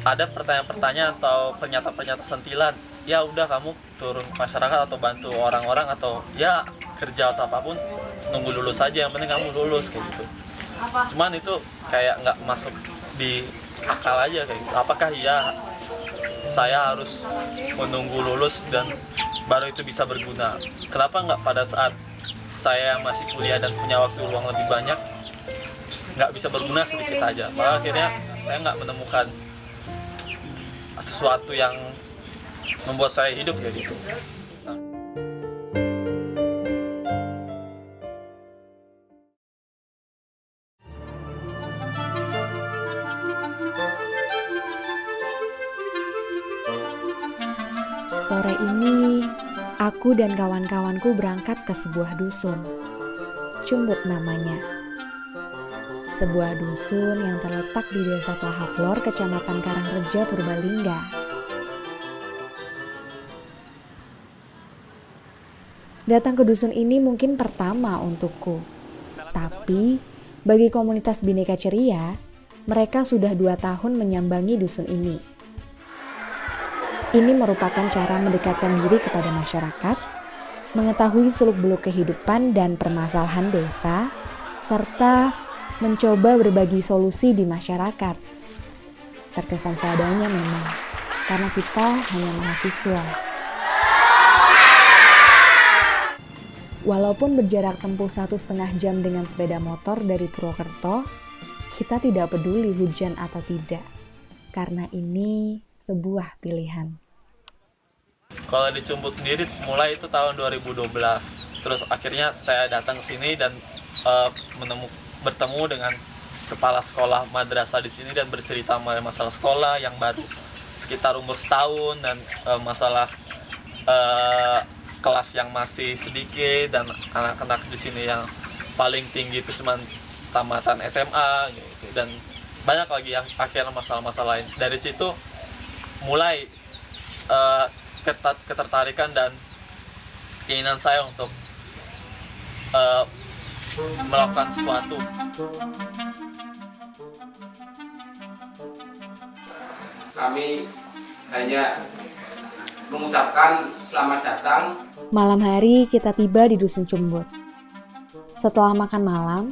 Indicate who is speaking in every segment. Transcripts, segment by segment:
Speaker 1: Ada pertanyaan-pertanyaan atau pernyataan-pernyataan sentilan, ya udah kamu turun ke masyarakat atau bantu orang-orang atau ya kerja atau apapun, nunggu lulus aja, yang penting kamu lulus kayak gitu. Cuman itu kayak nggak masuk di akal aja kayak gitu. Apakah ya saya harus menunggu lulus dan baru itu bisa berguna? Kenapa nggak pada saat saya masih kuliah dan punya waktu luang lebih banyak, nggak bisa berguna sedikit aja? Maka akhirnya saya nggak menemukan sesuatu yang membuat saya hidup kayak gitu.
Speaker 2: Sore ini, aku dan kawan-kawanku berangkat ke sebuah dusun. Cumbut namanya. Sebuah dusun yang terletak di Desa Tlahaplor, Kecamatan Karangreja, Purbalingga. Datang ke dusun ini mungkin pertama untukku. Tapi, bagi komunitas Bhinneka Ceria, mereka sudah 2 tahun menyambangi dusun ini. Ini merupakan cara mendekatkan diri kepada masyarakat, mengetahui seluk-beluk kehidupan dan permasalahan desa, serta mencoba berbagi solusi di masyarakat. Terkesan seadanya memang, karena kita hanya mahasiswa. Walaupun berjarak tempuh 1,5 jam dengan sepeda motor dari Purwokerto, kita tidak peduli hujan atau tidak, karena ini sebuah pilihan.
Speaker 1: Kalau di Cumbut sendiri mulai itu tahun 2012. Terus akhirnya saya datang sini dan bertemu dengan kepala sekolah madrasah di sini dan bercerita mengenai masalah sekolah yang baru sekitar umur setahun dan masalah kelas yang masih sedikit dan anak-anak di sini yang paling tinggi itu cuma tamatan SMA gitu. Dan banyak lagi yang akhirnya masalah-masalah lain. Dari situ mulai ketertarikan dan keinginan saya untuk melakukan sesuatu.
Speaker 3: Kami hanya mengucapkan selamat datang.
Speaker 2: Malam hari kita tiba di Dusun Cumbut. Setelah makan malam,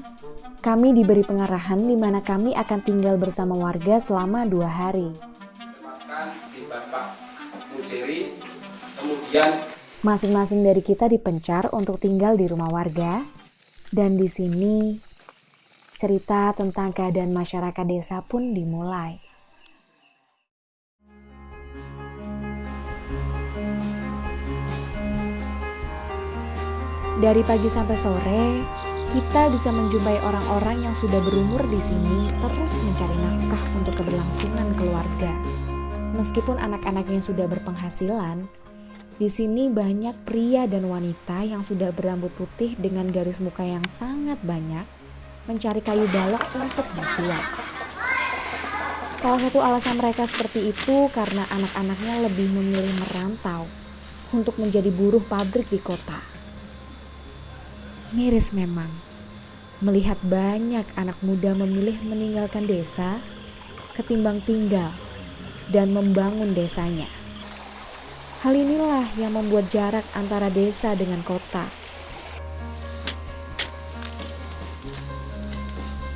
Speaker 2: kami diberi pengarahan di mana kami akan tinggal bersama warga selama 2 hari.
Speaker 3: Makan di Bapak Mujeri, kemudian
Speaker 2: Masing-masing dari kita dipencar untuk tinggal di rumah warga. Dan di sini, cerita tentang keadaan masyarakat desa pun dimulai. Dari pagi sampai sore, kita bisa menjumpai orang-orang yang sudah berumur di sini terus mencari nafkah untuk keberlangsungan keluarga. Meskipun anak-anaknya sudah berpenghasilan, di sini banyak pria dan wanita yang sudah berambut putih dengan garis muka yang sangat banyak mencari kayu balok untuk berjual. Salah satu alasan mereka seperti itu karena anak-anaknya lebih memilih merantau untuk menjadi buruh pabrik di kota. Miris memang melihat banyak anak muda memilih meninggalkan desa ketimbang tinggal dan membangun desanya. Hal inilah yang membuat jarak antara desa dengan kota.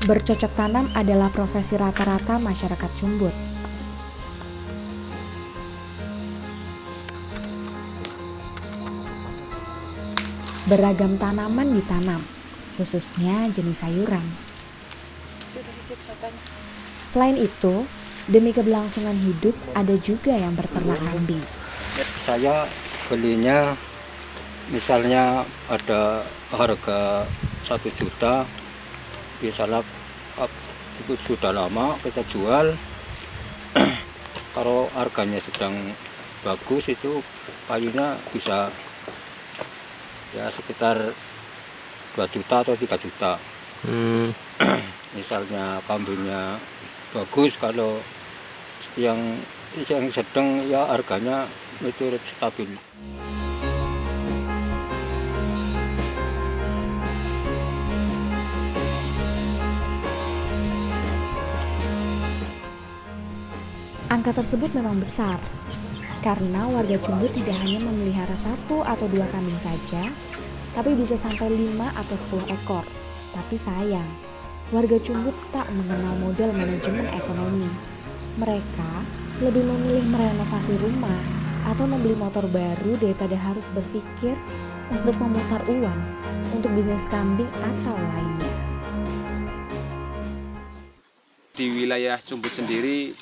Speaker 2: Bercocok tanam adalah profesi rata-rata masyarakat Cumbut. Beragam tanaman ditanam, khususnya jenis sayuran. Selain itu, demi keberlangsungan hidup ada juga yang berternak kambing.
Speaker 4: Saya belinya misalnya ada harga 1 juta, misalnya itu sudah lama kita jual. Kalau harganya sedang bagus itu kayunya bisa ya sekitar 2 juta atau 3 juta. Misalnya kambingnya bagus, kalau yang sedang ya harganya itu stabil.
Speaker 2: Angka tersebut memang besar, karena warga Cumbut tidak hanya memelihara 1 atau 2 kambing saja, tapi bisa sampai 5 atau 10 ekor. Tapi sayang, warga Cumbut tak mengenal model manajemen ekonomi. Mereka lebih memilih merenovasi rumah atau membeli motor baru daripada harus berpikir untuk memutar uang untuk bisnis kambing atau lainnya.
Speaker 3: Di wilayah Cumbut sendiri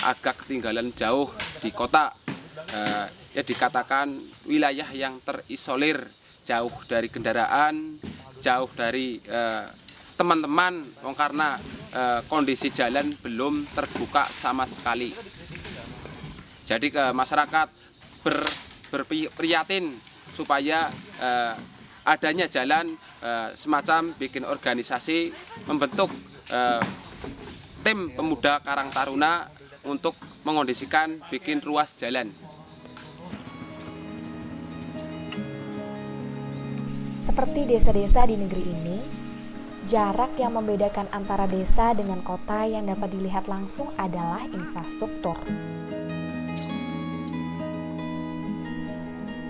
Speaker 3: agak ketinggalan jauh di kota. Ya dikatakan wilayah yang terisolir, jauh dari kendaraan, jauh dari teman-teman, karena kondisi jalan belum terbuka sama sekali. Jadi masyarakat berprihatin supaya adanya jalan, semacam bikin organisasi, membentuk tim pemuda Karang Taruna untuk mengondisikan bikin ruas jalan.
Speaker 2: Seperti desa-desa di negeri ini, jarak yang membedakan antara desa dengan kota yang dapat dilihat langsung adalah infrastruktur.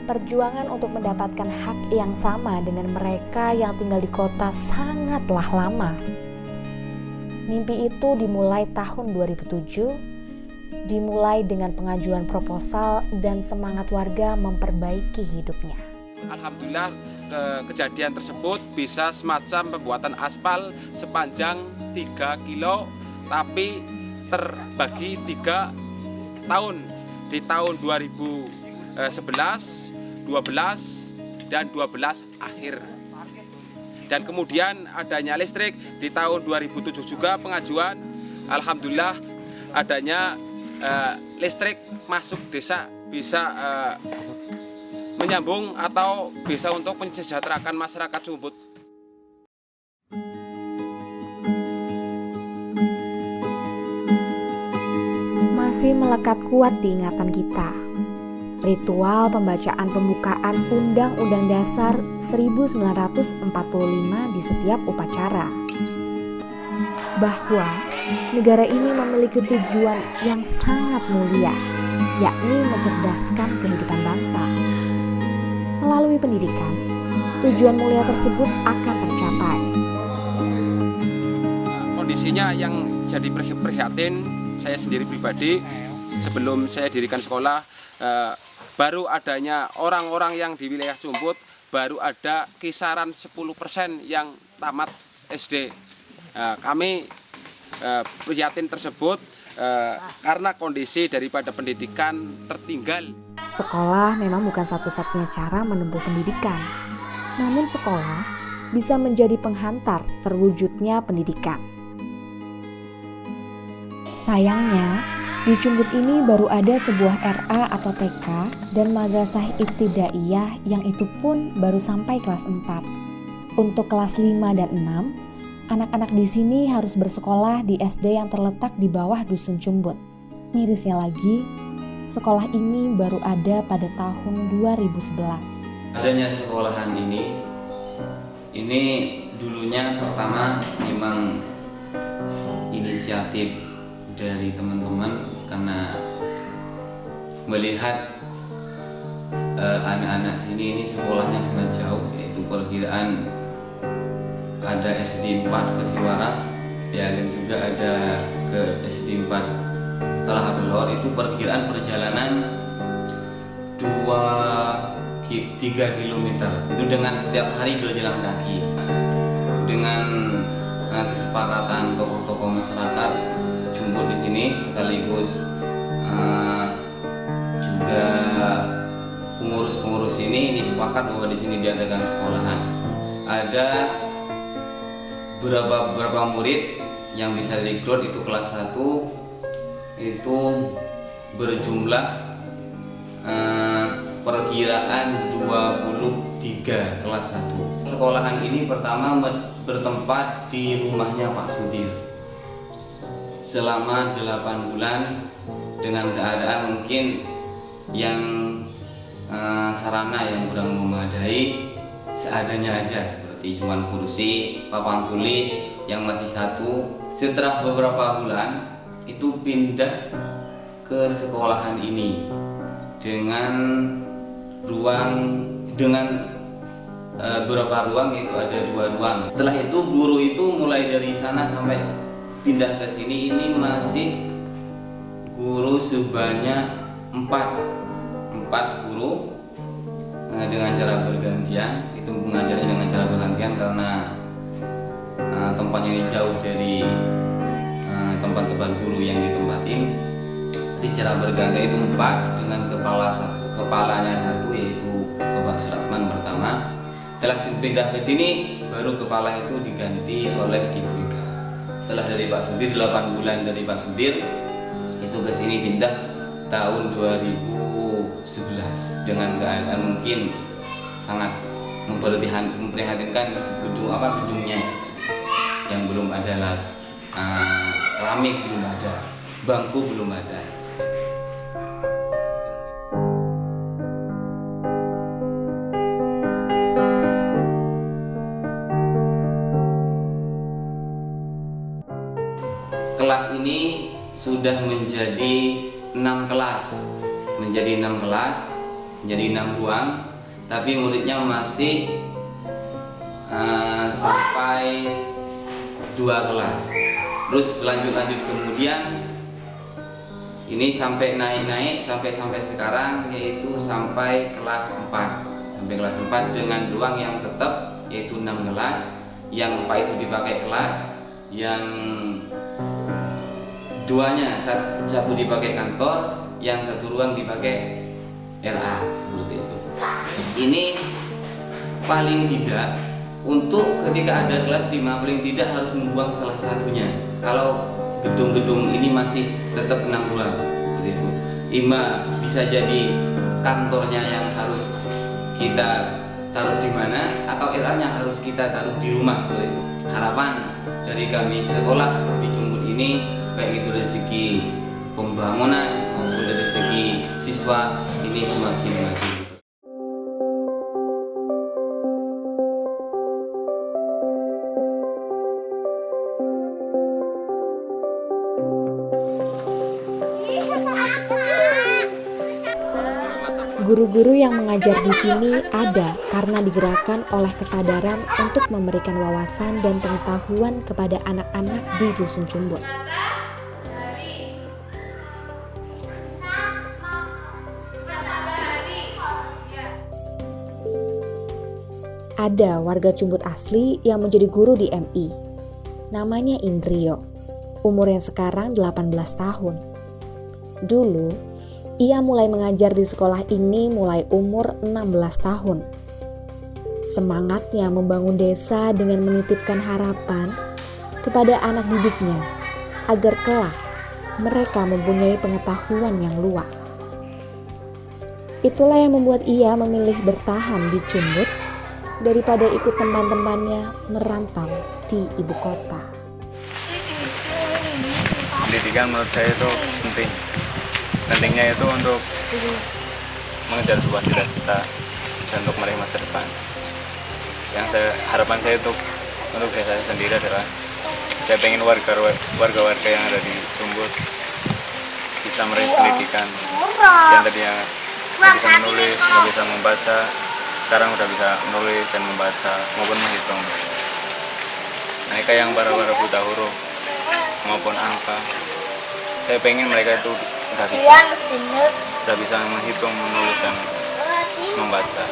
Speaker 2: Perjuangan untuk mendapatkan hak yang sama dengan mereka yang tinggal di kota sangatlah lama. Mimpi itu dimulai tahun 2007, dimulai dengan pengajuan proposal dan semangat warga memperbaiki hidupnya.
Speaker 3: Alhamdulillah kejadian tersebut bisa semacam pembuatan aspal sepanjang 3 kilo, tapi terbagi 3 tahun, di tahun 2011, 12, dan 12 akhir. Dan kemudian adanya listrik di tahun 2007 juga pengajuan. Alhamdulillah adanya listrik masuk desa, bisa menyambung atau bisa untuk mensejahterakan masyarakat Cumbut.
Speaker 2: Masih melekat kuat di ingatan kita ritual pembacaan pembukaan Undang-Undang Dasar 1945 di setiap upacara. Bahwa negara ini memiliki tujuan yang sangat mulia, yakni mencerdaskan kehidupan bangsa. Melalui pendidikan, tujuan mulia tersebut akan tercapai.
Speaker 3: Kondisinya yang jadi prihatin, saya sendiri pribadi, sebelum saya dirikan sekolah, baru adanya orang-orang yang di wilayah Cumbut, baru ada kisaran 10% yang tamat SD. Kami prihatin tersebut karena kondisi daripada pendidikan tertinggal.
Speaker 2: Sekolah memang bukan satu-satunya cara menempuh pendidikan, namun sekolah bisa menjadi penghantar terwujudnya pendidikan. Sayangnya, di Cumbut ini baru ada sebuah RA atau TK dan madrasah ibtidaiyah yang itu pun baru sampai kelas 4. Untuk kelas 5 dan 6, anak-anak di sini harus bersekolah di SD yang terletak di bawah dusun Cumbut. Mirisnya lagi, sekolah ini baru ada pada tahun 2011.
Speaker 5: Adanya sekolahan ini dulunya pertama memang inisiatif dari teman-teman karena melihat anak-anak sini ini sekolahnya sangat jauh, yaitu perkiraan ada SD 4 ke Siwarang ya, dan juga ada ke SD 4 Telahapelor. Itu perkiraan perjalanan 3 km itu dengan setiap hari berjalan kaki. Dengan kesepakatan tokoh-tokoh masyarakat Cumbut di sini, sekaligus juga pengurus-pengurus ini sepakat bahwa di sini diadakan sekolahan. Ada beberapa murid yang bisa rekrut, itu kelas 1 itu berjumlah perkiraan 23 kelas 1. Sekolahan ini pertama bertempat di rumahnya Pak Sudir selama 8 bulan dengan keadaan mungkin yang sarana yang kurang memadai, seadanya aja, berarti cuma kursi, papan tulis yang masih 1. Setelah beberapa bulan itu pindah kesekolahan ini dengan beberapa ruang, yaitu ada 2 ruang. Setelah itu guru itu mulai dari sana sampai pindah ke sini ini masih guru sebanyak 4 guru dengan cara bergantian. Itu mengajarnya dengan cara bergantian karena tempatnya ini jauh dari tempat-tempat guru yang ditempatin. Jadi cara bergantian itu 4 dengan kepalanya 1, yaitu Bapak Suratman pertama. Setelah pindah ke sini baru kepala itu diganti oleh Ibu Ika. Setelah dari Pak Sudir 8 bulan dari Pak Sudir itu ke sini pindah tahun 2011 dengan keadaan mungkin sangat memprihatinkan. Gedungnya yang belum ada keramik, belum ada bangku, belum ada. Kelas ini sudah menjadi 6 kelas, menjadi 6 ruang, tapi muridnya masih sampai 2 kelas. Terus lanjut kemudian ini sampai naik sampai sekarang, yaitu sampai kelas 4 dengan ruang yang tetap, yaitu 6 kelas. Yang 4 itu dipakai kelas, yang 2-nya satu dipakai kantor, yang 1 ruang dipakai RA, seperti itu. Ini paling tidak untuk ketika ada kelas 5 paling tidak harus membuang salah satunya. Kalau gedung-gedung ini masih tetap 6 ruang, seperti itu. Bisa jadi kantornya yang harus kita taruh di mana, atau RA-nya harus kita taruh di rumah, seperti itu. Harapan dari kami sekolah di Cumbut ini, baik itu dari segi pembangunan maupun dari segi siswa, ini semakin maju.
Speaker 2: Guru-guru yang mengajar di sini ada karena digerakkan oleh kesadaran untuk memberikan wawasan dan pengetahuan kepada anak-anak di Dusun Cumbut. Ada warga Cumbut asli yang menjadi guru di MI. Namanya Indrio. Umurnya sekarang 18 tahun. Dulu, ia mulai mengajar di sekolah ini mulai umur 16 tahun. Semangatnya membangun desa dengan menitipkan harapan kepada anak didiknya agar kelak mereka mempunyai pengetahuan yang luas. Itulah yang membuat ia memilih bertahan di Cumbut daripada ikut teman-temannya merantau di ibu kota.
Speaker 6: Pendidikan menurut saya itu penting. Pentingnya itu untuk mengejar sebuah cita-cita dan untuk meraih masa depan. Harapan saya untuk desa saya sendiri adalah saya pengen warga-warga yang ada di Cumbut bisa meraih pendidikan yang tadinya nggak bisa menulis, nggak bisa membaca, sekarang udah bisa menulis dan membaca maupun menghitung. Mereka yang bara-bara buta huruf maupun angka, saya pengen mereka itu udah bisa menghitung, menulis, dan membaca.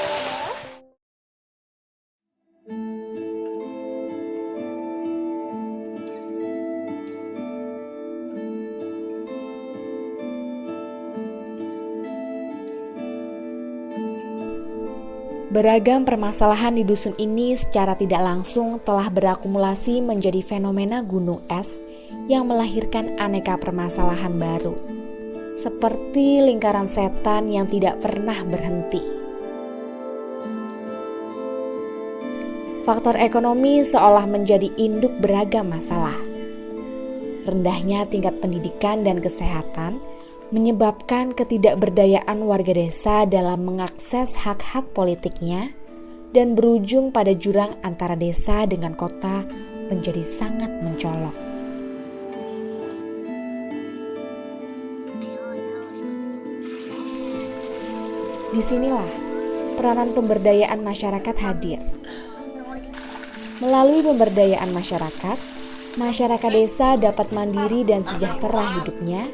Speaker 2: Beragam permasalahan di dusun ini secara tidak langsung telah berakumulasi menjadi fenomena gunung es yang melahirkan aneka permasalahan baru. Seperti lingkaran setan yang tidak pernah berhenti. Faktor ekonomi seolah menjadi induk beragam masalah. Rendahnya tingkat pendidikan dan kesehatan menyebabkan ketidakberdayaan warga desa dalam mengakses hak-hak politiknya dan berujung pada jurang antara desa dengan kota menjadi sangat mencolok. Disinilah peranan pemberdayaan masyarakat hadir. Melalui pemberdayaan masyarakat desa dapat mandiri dan sejahtera hidupnya,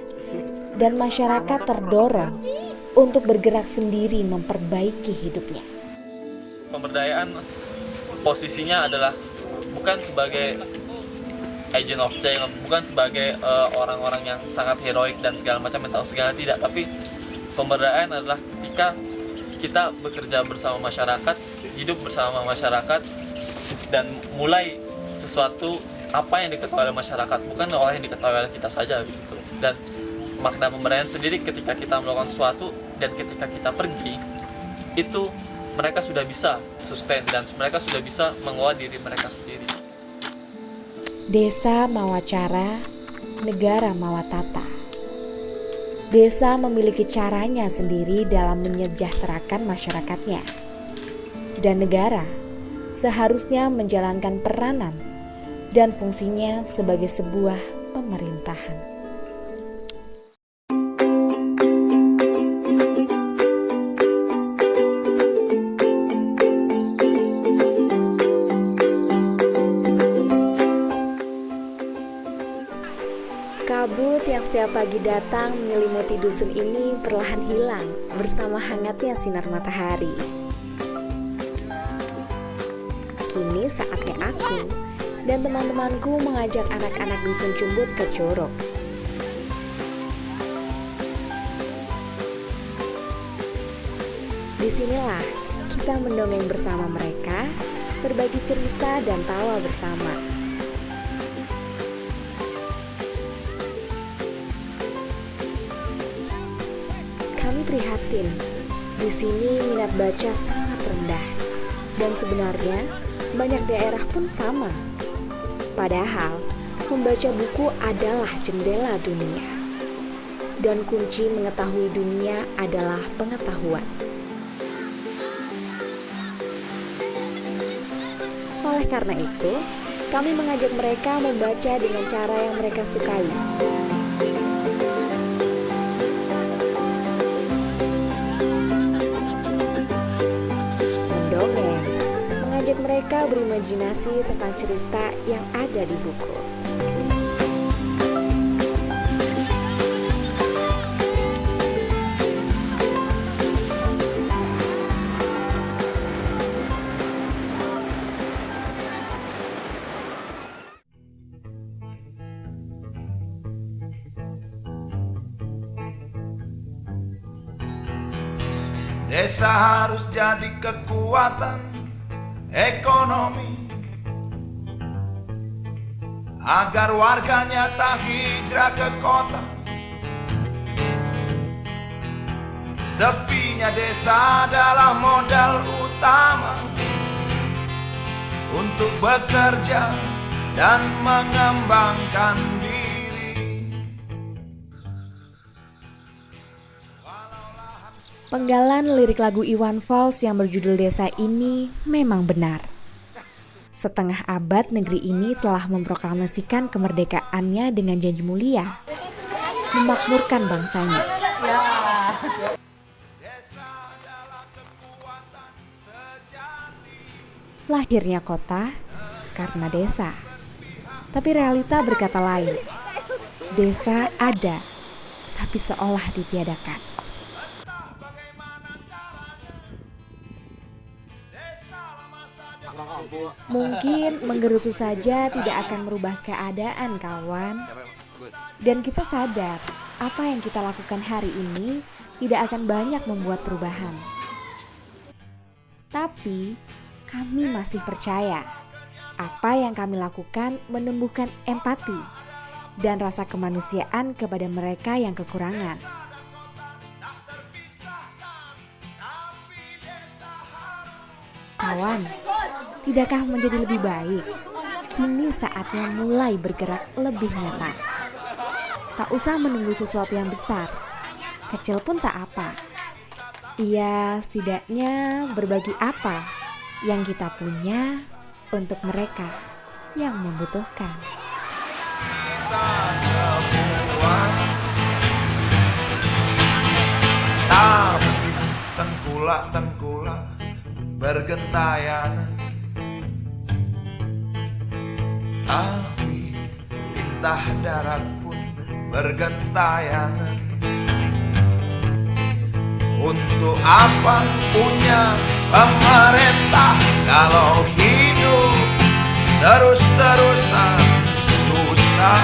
Speaker 2: dan masyarakat terdorong untuk bergerak sendiri memperbaiki hidupnya.
Speaker 1: Pemberdayaan posisinya adalah bukan sebagai agent of change, bukan sebagai orang-orang yang sangat heroik dan segala macam yang tahu segala, tidak, tapi pemberdayaan adalah ketika kita bekerja bersama masyarakat, hidup bersama masyarakat, dan mulai sesuatu apa yang diketahui oleh masyarakat, bukan oleh yang diketahui oleh kita saja gitu. Dan makna pemberdayaan sendiri ketika kita melakukan sesuatu dan ketika kita pergi, itu mereka sudah bisa sustain dan mereka sudah bisa mengolah diri mereka sendiri.
Speaker 2: Desa mawa cara, negara mawa tata. Desa memiliki caranya sendiri dalam menyejahterakan masyarakatnya. Dan negara seharusnya menjalankan peranan dan fungsinya sebagai sebuah pemerintahan. Kabut yang setiap pagi datang menyelimuti dusun ini perlahan hilang bersama hangatnya sinar matahari. Kini saatnya aku dan teman-temanku mengajak anak-anak dusun Cumbut ke Curug. Disinilah kita mendongeng bersama mereka, berbagi cerita dan tawa bersama. Kami prihatin, di sini minat baca sangat rendah, dan sebenarnya banyak daerah pun sama. Padahal, membaca buku adalah jendela dunia, dan kunci mengetahui dunia adalah pengetahuan. Oleh karena itu, kami mengajak mereka membaca dengan cara yang mereka sukai. Mengajak mereka berimajinasi tentang cerita yang ada di buku.
Speaker 7: Desa harus jadi kekuatan ekonomi agar warganya tak hijrah ke kota. Sepinya desa adalah modal utama untuk bekerja dan mengembangkan diri.
Speaker 2: Penggalan lirik lagu Iwan Fals yang berjudul Desa ini memang benar. Setengah abad negeri ini telah memproklamasikan kemerdekaannya dengan janji mulia, memakmurkan bangsanya. Lahirnya kota karena desa. Tapi realita berkata lain. Desa ada, tapi seolah ditiadakan. Mungkin menggerutu saja tidak akan merubah keadaan, kawan. Dan kita sadar, apa yang kita lakukan hari ini tidak akan banyak membuat perubahan. Tapi, kami masih percaya apa yang kami lakukan menumbuhkan empati dan rasa kemanusiaan kepada mereka yang kekurangan. Kawan, tidakkah menjadi lebih baik? Kini saatnya mulai bergerak lebih nyata. Tak usah menunggu sesuatu yang besar. Kecil pun tak apa. Iya, setidaknya berbagi apa yang kita punya untuk mereka yang membutuhkan.
Speaker 7: Kita semua tak tengkulak. tulak tengkulak bergentayangan. Api lintah darat pun bergentayangan. Untuk apa punya pemerintah kalau hidup terus-terusan susah?